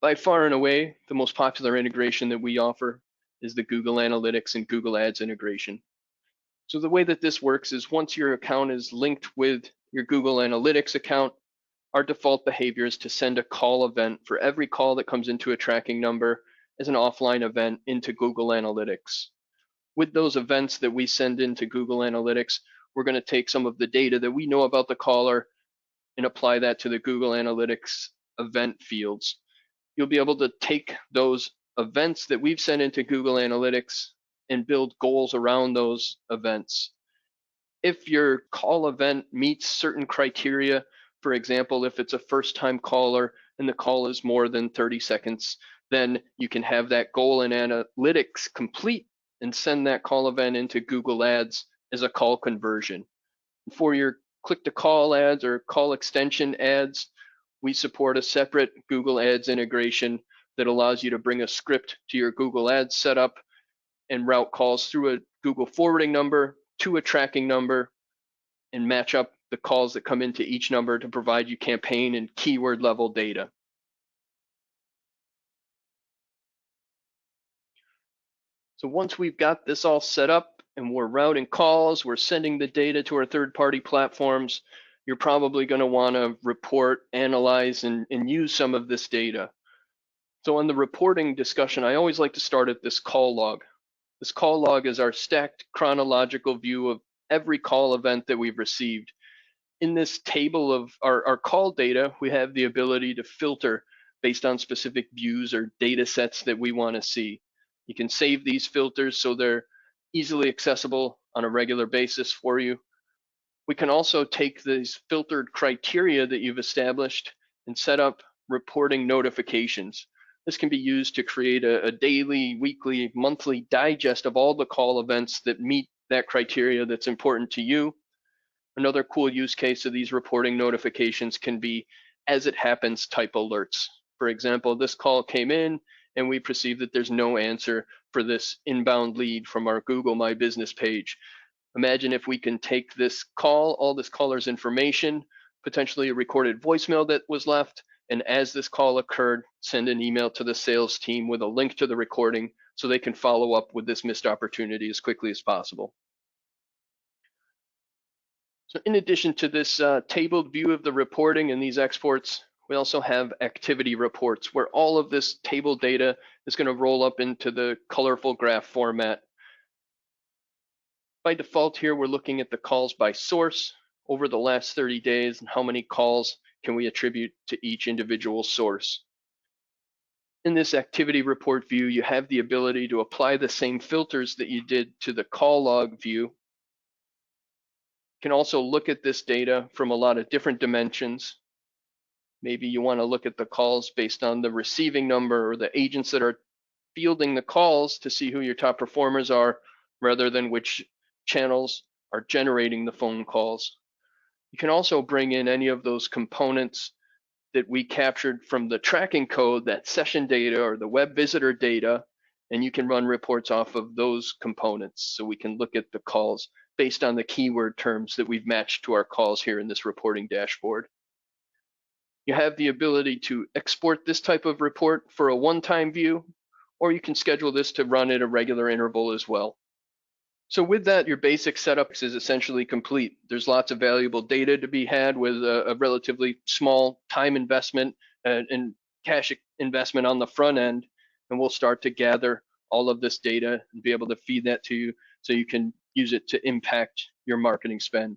By far and away, the most popular integration that we offer is the Google Analytics and Google Ads integration. So the way that this works is once your account is linked with your Google Analytics account, our default behavior is to send a call event for every call that comes into a tracking number as an offline event into Google Analytics. With those events that we send into Google Analytics, we're going to take some of the data that we know about the caller and apply that to the Google Analytics event fields. You'll be able to take those events that we've sent into Google Analytics and build goals around those events. If your call event meets certain criteria, for example, if it's a first-time caller and the call is more than 30 seconds, then you can have that goal in Analytics complete and send that call event into Google Ads as a call conversion. For your click-to-call ads or call extension ads, we support a separate Google Ads integration that allows you to bring a script to your Google Ads setup and route calls through a Google forwarding number to a tracking number and match up the calls that come into each number to provide you campaign and keyword level data. So once we've got this all set up and we're routing calls, we're sending the data to our third-party platforms, you're probably going to want to report, analyze, and use some of this data. So on the reporting discussion, I always like to start at this call log. This call log is our stacked chronological view of every call event that we've received. In this table of our call data, we have the ability to filter based on specific views or data sets that we want to see. You can save these filters so they're easily accessible on a regular basis for you. We can also take these filtered criteria that you've established and set up reporting notifications. This can be used to create a daily, weekly, monthly digest of all the call events that meet that criteria that's important to you. Another cool use case of these reporting notifications can be as it happens type alerts. For example, this call came in and we perceive that there's no answer for this inbound lead from our Google My Business page. Imagine if we can take this call, all this caller's information, potentially a recorded voicemail that was left, and as this call occurred, send an email to the sales team with a link to the recording so they can follow up with this missed opportunity as quickly as possible. So in addition to this tabled view of the reporting and these exports, we also have activity reports where all of this table data is going to roll up into the colorful graph format. By default here, we're looking at the calls by source over the last 30 days and how many calls can we attribute to each individual source. In this activity report view, you have the ability to apply the same filters that you did to the call log view. You can also look at this data from a lot of different dimensions. Maybe you want to look at the calls based on the receiving number or the agents that are fielding the calls to see who your top performers are, rather than which channels are generating the phone calls. You can also bring in any of those components that we captured from the tracking code, that session data or the web visitor data, and you can run reports off of those components. So we can look at the calls based on the keyword terms that we've matched to our calls here in this reporting dashboard. You have the ability to export this type of report for a one-time view, or you can schedule this to run at a regular interval as well. So with that, your basic setup is essentially complete. There's lots of valuable data to be had with a relatively small time investment and cash investment on the front end. And we'll start to gather all of this data and be able to feed that to you so you can use it to impact your marketing spend.